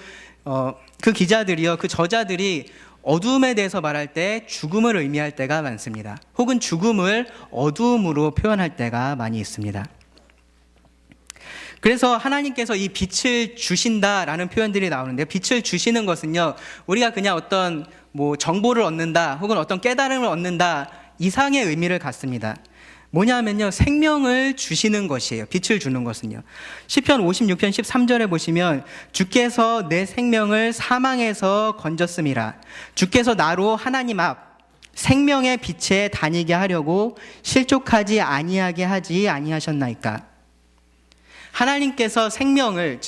기자들이요, 그 저자들이 어두움에 대해서 말할 때 죽음을 의미할 때가 많습니다. 혹은 죽음을 어두움으로 표현할 때가 많이 있습니다. 그래서 하나님께서 이 빛을 주신다라는 표현들이 나오는데, 빛을 주시는 것은요, 우리가 그냥 어떤 정보를 얻는다 혹은 어떤 깨달음을 얻는다 이상의 의미를 갖습니다. 뭐냐면요, 생명을 주시는 것이에요. 빛을 주는 것은요. 시편 56편 13절에 보시면 주께서 내 생명을 사망에서 건졌음이라. 주께서 나로 하나님 앞 생명의 빛에 다니게 하려고 실족하지 아니하게 하지 아니하셨나이까. 하나님께서 생명을,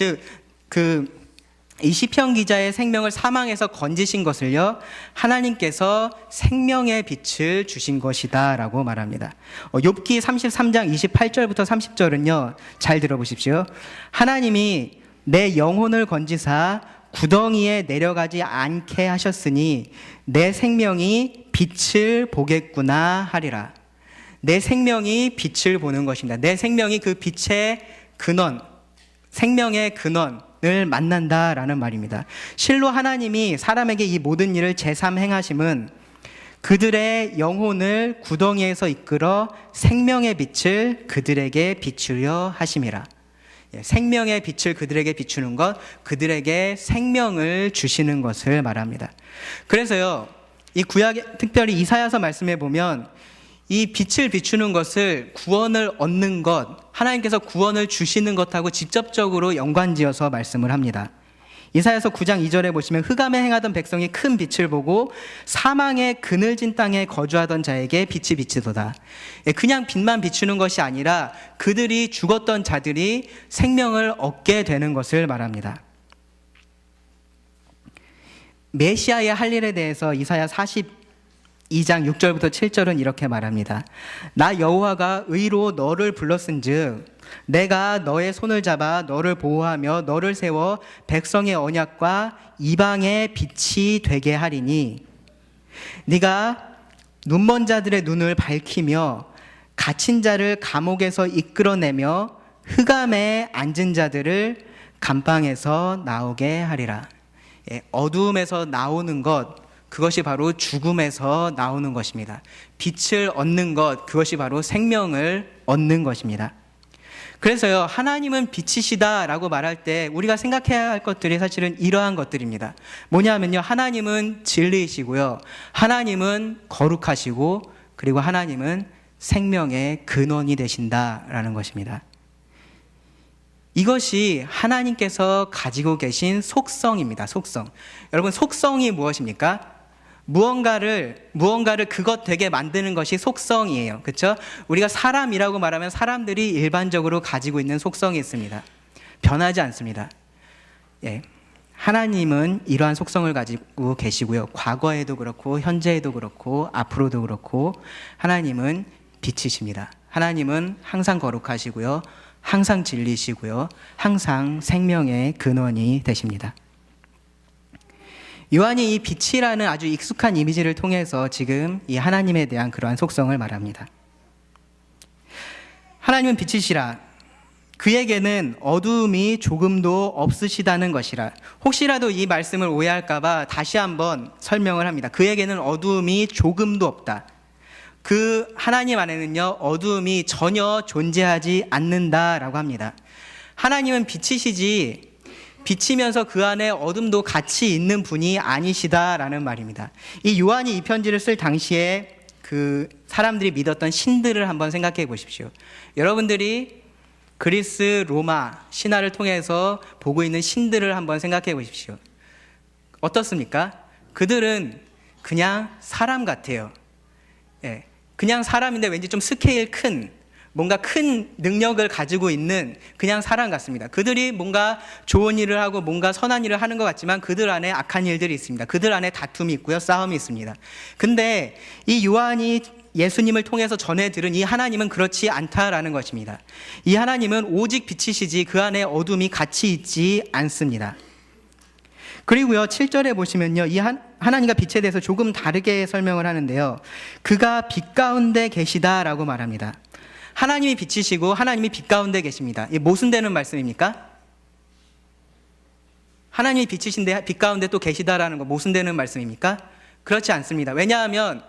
이 시편 기자의 생명을 사망에서 건지신 것을요, 하나님께서 생명의 빛을 주신 것이다 라고 말합니다. 욥기 33장 28절부터 30절은요, 잘 들어보십시오. 하나님이 내 영혼을 건지사 구덩이에 내려가지 않게 하셨으니 내 생명이 빛을 보겠구나 하리라. 내 생명이 빛을 보는 것입니다. 내 생명이 그 빛의 근원, 생명의 근원을 만난다라는 말입니다. 실로 하나님이 사람에게 이 모든 일을 제3 행하심은 그들의 영혼을 구덩이에서 이끌어 생명의 빛을 그들에게 비추려 하심이라. 생명의 빛을 그들에게 비추는 것, 그들에게 생명을 주시는 것을 말합니다. 그래서요, 이 구약, 특별히 이사야서 말씀해 보면 이 빛을 비추는 것을 구원을 얻는 것, 하나님께서 구원을 주시는 것하고 직접적으로 연관지어서 말씀을 합니다. 이사야서 9장 2절에 보시면 흑암에 행하던 백성이 큰 빛을 보고 사망의 그늘진 땅에 거주하던 자에게 빛이 비치도다. 그냥 빛만 비추는 것이 아니라 그들이 죽었던 자들이 생명을 얻게 되는 것을 말합니다. 메시아의 할 일에 대해서 이사야 42장 6절부터 7절은 이렇게 말합니다. 나 여호와가 의로 너를 불렀은즉 내가 너의 손을 잡아 너를 보호하며 너를 세워 백성의 언약과 이방의 빛이 되게 하리니 네가 눈먼 자들의 눈을 밝히며 갇힌 자를 감옥에서 이끌어내며 흑암에 앉은 자들을 감방에서 나오게 하리라. 어두움에서 나오는 것, 그것이 바로 죽음에서 나오는 것입니다. 빛을 얻는 것, 그것이 바로 생명을 얻는 것입니다. 그래서요, 하나님은 빛이시다라고 말할 때 우리가 생각해야 할 것들이 사실은 이러한 것들입니다. 뭐냐면요, 하나님은 진리이시고요, 하나님은 거룩하시고, 그리고 하나님은 생명의 근원이 되신다라는 것입니다. 이것이 하나님께서 가지고 계신 속성입니다. 속성. 여러분, 속성이 무엇입니까? 무언가를 그것 되게 만드는 것이 속성이에요. 그렇죠? 우리가 사람이라고 말하면 사람들이 일반적으로 가지고 있는 속성이 있습니다. 변하지 않습니다. 하나님은 이러한 속성을 가지고 계시고요. 과거에도 그렇고 현재에도 그렇고 앞으로도 그렇고 하나님은 빛이십니다. 하나님은 항상 거룩하시고요. 항상 진리시고요. 항상 생명의 근원이 되십니다. 요한이 이 빛이라는 아주 익숙한 이미지를 통해서 지금 이 하나님에 대한 그러한 속성을 말합니다. 하나님은 빛이시라. 그에게는 어두움이 조금도 없으시다는 것이라. 혹시라도 이 말씀을 오해할까봐 다시 한번 설명을 합니다. 그에게는 어두움이 조금도 없다. 그 하나님 안에는요, 어두움이 전혀 존재하지 않는다라고 합니다. 하나님은 빛이시지 빛이면서 그 안에 어둠도 같이 있는 분이 아니시다라는 말입니다. 이 요한이 이 편지를 쓸 당시에 그 사람들이 믿었던 신들을 한번 생각해 보십시오. 여러분들이 그리스, 로마 신화를 통해서 보고 있는 신들을 한번 생각해 보십시오. 어떻습니까? 그들은 그냥 사람 같아요. 예, 그냥 사람인데 왠지 좀 스케일 큰, 뭔가 큰 능력을 가지고 있는 그냥 사람 같습니다. 그들이 뭔가 좋은 일을 하고 뭔가 선한 일을 하는 것 같지만 그들 안에 악한 일들이 있습니다. 그들 안에 다툼이 있고요, 싸움이 있습니다. 근데 이 요한이 예수님을 통해서 전해 들은 이 하나님은 그렇지 않다라는 것입니다. 이 하나님은 오직 빛이시지 그 안에 어둠이 같이 있지 않습니다. 그리고요, 7절에 보시면요, 이 하나님과 빛에 대해서 조금 다르게 설명을 하는데요, 그가 빛 가운데 계시다라고 말합니다. 하나님이 빛이시고 하나님이 빛 가운데 계십니다. 이게 모순되는 말씀입니까? 하나님이 빛이신데 빛 가운데 또 계시다라는 거 모순되는 말씀입니까? 그렇지 않습니다. 왜냐하면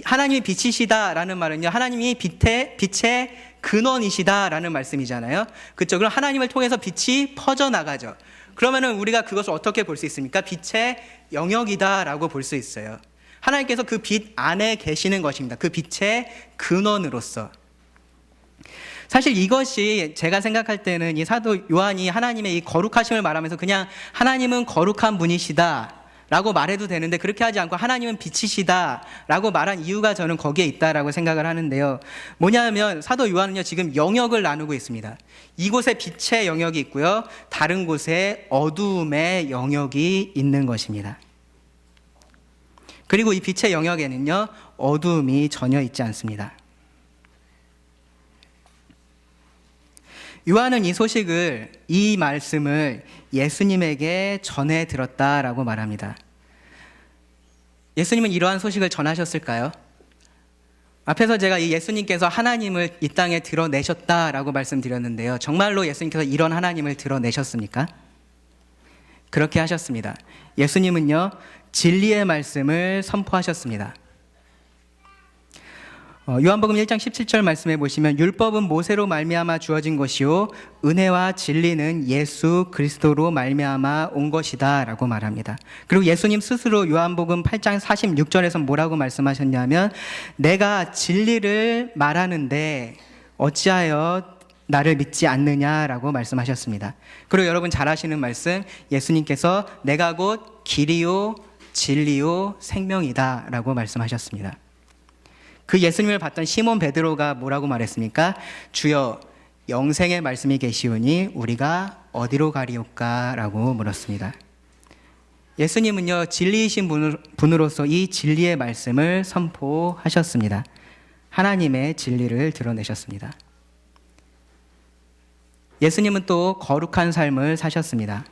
하나님이 빛이시다라는 말은요, 하나님이 빛의 근원이시다라는 말씀이잖아요. 그렇죠? 그럼 하나님을 통해서 빛이 퍼져나가죠. 그러면은 우리가 그것을 어떻게 볼 수 있습니까? 빛의 영역이다라고 볼 수 있어요. 하나님께서 그 빛 안에 계시는 것입니다. 그 빛의 근원으로서. 사실 이것이 제가 생각할 때는 이 사도 요한이 하나님의 이 거룩하심을 말하면서 그냥 하나님은 거룩한 분이시다 라고 말해도 되는데 그렇게 하지 않고 하나님은 빛이시다 라고 말한 이유가 저는 거기에 있다라고 생각을 하는데요, 뭐냐면 사도 요한은요, 지금 영역을 나누고 있습니다. 이곳에 빛의 영역이 있고요, 다른 곳에 어두움의 영역이 있는 것입니다. 그리고 이 빛의 영역에는요, 어두움이 전혀 있지 않습니다. 요한은 이 말씀을 예수님에게 전해 들었다라고 말합니다. 예수님은 이러한 소식을 전하셨을까요? 앞에서 제가 이 예수님께서 하나님을 이 땅에 드러내셨다라고 말씀드렸는데요, 정말로 예수님께서 이런 하나님을 드러내셨습니까? 그렇게 하셨습니다. 예수님은요, 진리의 말씀을 선포하셨습니다. 요한복음 1장 17절 말씀해 보시면 율법은 모세로 말미암아 주어진 것이요 은혜와 진리는 예수 그리스도로 말미암아 온 것이다 라고 말합니다. 그리고 예수님 스스로 요한복음 8장 46절에서 뭐라고 말씀하셨냐면, 내가 진리를 말하는데 어찌하여 나를 믿지 않느냐라고 말씀하셨습니다. 그리고 여러분 잘 아시는 말씀, 예수님께서 내가 곧 길이요 진리요 생명이다 라고 말씀하셨습니다. 그 예수님을 봤던 시몬 베드로가 뭐라고 말했습니까? 주여, 영생의 말씀이 계시오니 우리가 어디로 가리올까? 라고 물었습니다. 예수님은요, 진리이신 분으로서 이 진리의 말씀을 선포하셨습니다. 하나님의 진리를 드러내셨습니다. 예수님은 또 거룩한 삶을 사셨습니다.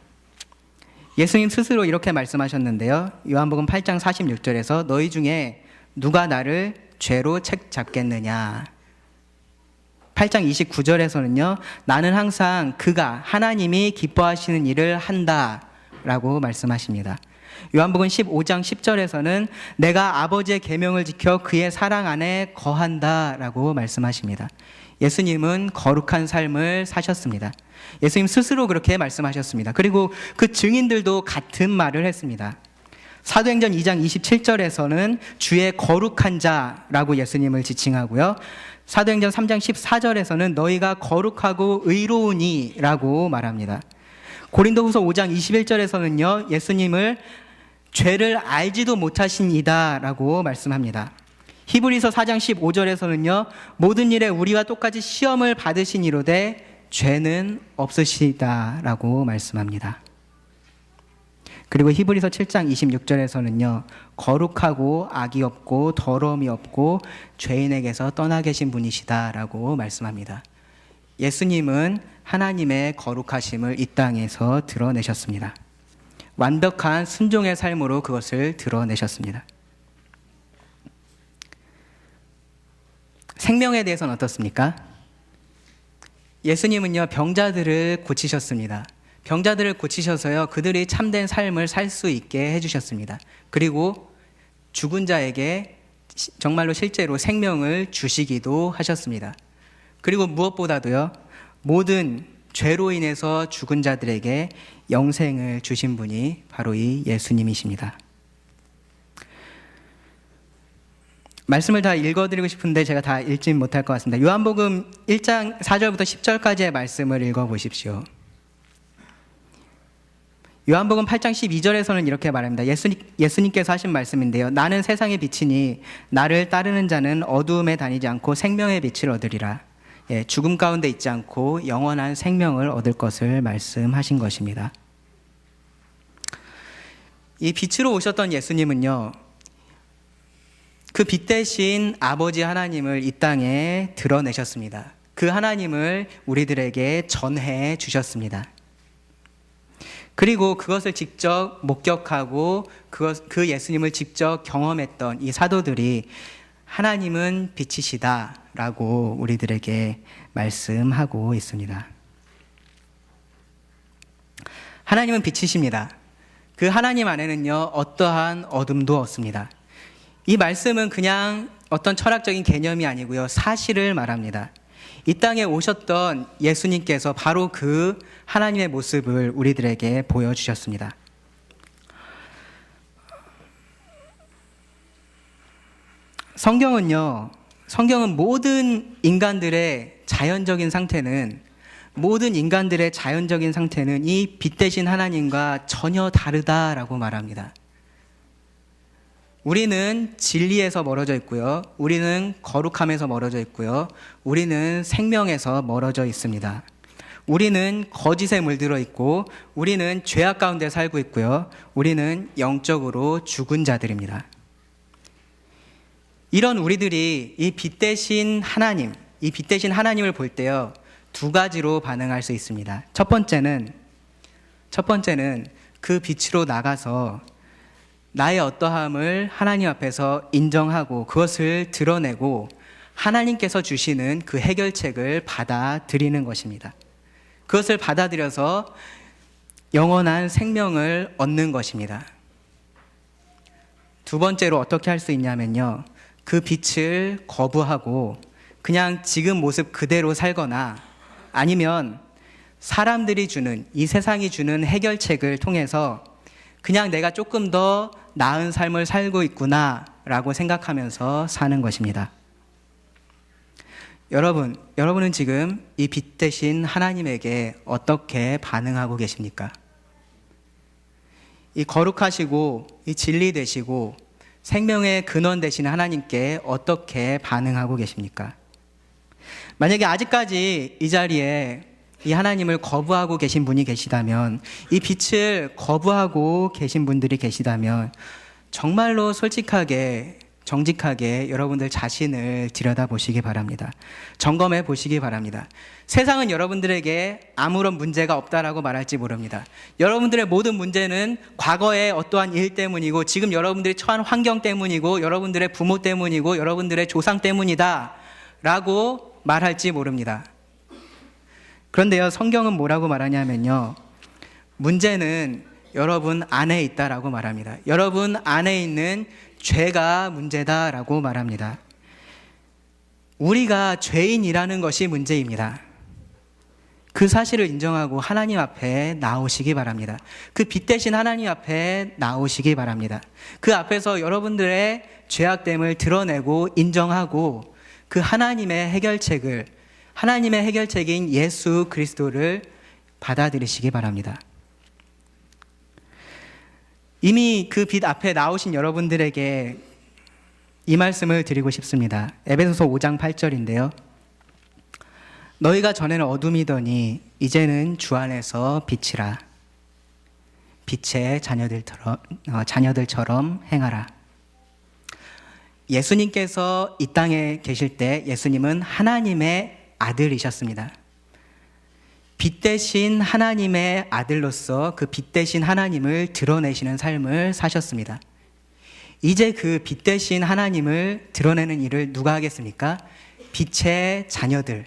예수님 스스로 이렇게 말씀하셨는데요, 요한복음 8장 46절에서 너희 중에 누가 나를 죄로 책 잡겠느냐. 8장 29절에서는요, 나는 항상 그가 하나님이 기뻐하시는 일을 한다 라고 말씀하십니다. 요한복음 15장 10절에서는 내가 아버지의 계명을 지켜 그의 사랑 안에 거한다 라고 말씀하십니다. 예수님은 거룩한 삶을 사셨습니다. 예수님 스스로 그렇게 말씀하셨습니다. 그리고 그 증인들도 같은 말을 했습니다. 사도행전 2장 27절에서는 주의 거룩한 자라고 예수님을 지칭하고요, 사도행전 3장 14절에서는 너희가 거룩하고 의로우니 라고 말합니다. 고린도후서 5장 21절에서는요, 예수님을 죄를 알지도 못하신 이다 라고 말씀합니다. 히브리서 4장 15절에서는요, 모든 일에 우리와 똑같이 시험을 받으시니로되 죄는 없으시다 라고 말씀합니다. 그리고 히브리서 7장 26절에서는요, 거룩하고 악이 없고 더러움이 없고 죄인에게서 떠나 계신 분이시다 라고 말씀합니다. 예수님은 하나님의 거룩하심을 이 땅에서 드러내셨습니다. 완벽한 순종의 삶으로 그것을 드러내셨습니다. 생명에 대해서는 어떻습니까? 예수님은요, 병자들을 고치셨습니다. 병자들을 고치셔서요, 그들이 참된 삶을 살 수 있게 해주셨습니다. 그리고 죽은 자에게 정말로 실제로 생명을 주시기도 하셨습니다. 그리고 무엇보다도요, 모든 죄로 인해서 죽은 자들에게 영생을 주신 분이 바로 이 예수님이십니다. 말씀을 다 읽어드리고 싶은데 제가 다 읽지 못할 것 같습니다. 요한복음 1장 4절부터 10절까지의 말씀을 읽어보십시오. 요한복음 8장 12절에서는 이렇게 말합니다. 예수님께서 하신 말씀인데요. 나는 세상의 빛이니 나를 따르는 자는 어두움에 다니지 않고 생명의 빛을 얻으리라. 죽음 가운데 있지 않고 영원한 생명을 얻을 것을 말씀하신 것입니다. 이 빛으로 오셨던 예수님은요, 그 빛 대신 아버지 하나님을 이 땅에 드러내셨습니다. 그 하나님을 우리들에게 전해 주셨습니다. 그리고 그것을 직접 목격하고 그 예수님을 직접 경험했던 이 사도들이 하나님은 빛이시다 라고 우리들에게 말씀하고 있습니다. 하나님은 빛이십니다. 그 하나님 안에는요, 어떠한 어둠도 없습니다. 이 말씀은 그냥 어떤 철학적인 개념이 아니고요, 사실을 말합니다. 이 땅에 오셨던 예수님께서 바로 그 하나님의 모습을 우리들에게 보여주셨습니다. 성경은 모든 인간들의 자연적인 상태는 이 빛 대신 하나님과 전혀 다르다라고 말합니다. 우리는 진리에서 멀어져 있고요. 우리는 거룩함에서 멀어져 있고요. 우리는 생명에서 멀어져 있습니다. 우리는 거짓에 물들어 있고 우리는 죄악 가운데 살고 있고요. 우리는 영적으로 죽은 자들입니다. 이런 우리들이 이 빛 대신 하나님을 볼 때요, 두 가지로 반응할 수 있습니다. 첫 번째는 그 빛으로 나가서 나의 어떠함을 하나님 앞에서 인정하고 그것을 드러내고 하나님께서 주시는 그 해결책을 받아들이는 것입니다. 그것을 받아들여서 영원한 생명을 얻는 것입니다. 두 번째로 어떻게 할 수 있냐면요, 그 빛을 거부하고 그냥 지금 모습 그대로 살거나 아니면 사람들이 주는, 이 세상이 주는 해결책을 통해서 그냥 내가 조금 더 나은 삶을 살고 있구나 라고 생각하면서 사는 것입니다. 여러분은 지금 이 빛 대신 하나님에게 어떻게 반응하고 계십니까? 이 거룩하시고 이 진리 되시고 생명의 근원 되신 하나님께 어떻게 반응하고 계십니까? 만약에 아직까지 이 자리에 이 하나님을 거부하고 계신 분이 계시다면, 이 빛을 거부하고 계신 분들이 계시다면 정말로 솔직하게 정직하게 여러분들 자신을 들여다보시기 바랍니다. 점검해 보시기 바랍니다. 세상은 여러분들에게 아무런 문제가 없다라고 말할지 모릅니다. 여러분들의 모든 문제는 과거의 어떠한 일 때문이고 지금 여러분들이 처한 환경 때문이고 여러분들의 부모 때문이고 여러분들의 조상 때문이다 라고 말할지 모릅니다. 그런데요, 성경은 뭐라고 말하냐면요, 문제는 여러분 안에 있다라고 말합니다. 여러분 안에 있는 죄가 문제다라고 말합니다. 우리가 죄인이라는 것이 문제입니다. 그 사실을 인정하고 하나님 앞에 나오시기 바랍니다. 그 빛 대신 하나님 앞에 나오시기 바랍니다. 그 앞에서 여러분들의 죄악됨을 드러내고 인정하고 그 하나님의 해결책인 예수 그리스도를 받아들이시기 바랍니다. 이미 그 빛 앞에 나오신 여러분들에게 이 말씀을 드리고 싶습니다. 에베소서 5장 8절인데요. 너희가 전에는 어둠이더니 이제는 주 안에서 빛이라. 빛의 자녀들처럼 행하라. 예수님께서 이 땅에 계실 때 예수님은 하나님의 아들이셨습니다. 빛 대신 하나님의 아들로서 그 빛 대신 하나님을 드러내시는 삶을 사셨습니다. 이제 그 빛 대신 하나님을 드러내는 일을 누가 하겠습니까? 빛의 자녀들,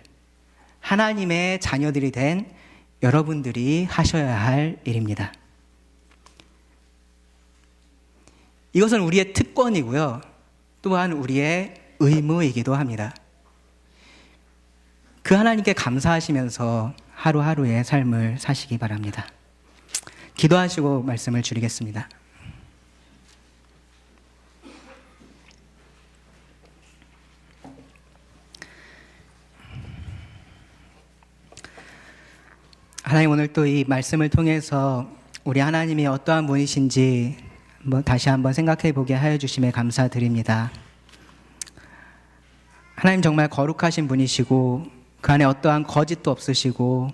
하나님의 자녀들이 된 여러분들이 하셔야 할 일입니다. 이것은 우리의 특권이고요. 또한 우리의 의무이기도 합니다. 그 하나님께 감사하시면서 하루하루의 삶을 사시기 바랍니다. 기도하시고 말씀을 줄이겠습니다. 하나님, 오늘 또 이 말씀을 통해서 우리 하나님이 어떠한 분이신지 다시 한번 생각해 보게 하여 주심에 감사드립니다. 하나님 정말 거룩하신 분이시고 그 안에 어떠한 거짓도 없으시고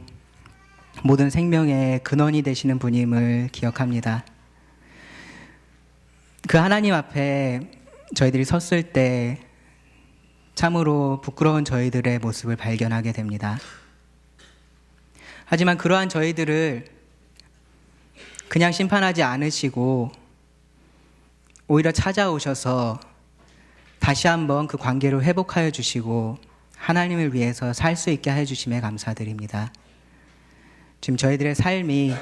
모든 생명의 근원이 되시는 분임을 기억합니다. 그 하나님 앞에 저희들이 섰을 때 참으로 부끄러운 저희들의 모습을 발견하게 됩니다. 하지만 그러한 저희들을 그냥 심판하지 않으시고 오히려 찾아오셔서 다시 한번 그 관계를 회복하여 주시고 하나님을 위해서 살 수 있게 해 주심에 감사드립니다. 지금 저희들의 삶이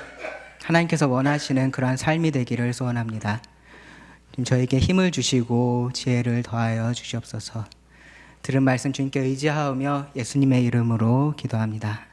하나님께서 원하시는 그러한 삶이 되기를 소원합니다. 지금 저에게 힘을 주시고 지혜를 더하여 주시옵소서. 들은 말씀 주님께 의지하오며 예수님의 이름으로 기도합니다.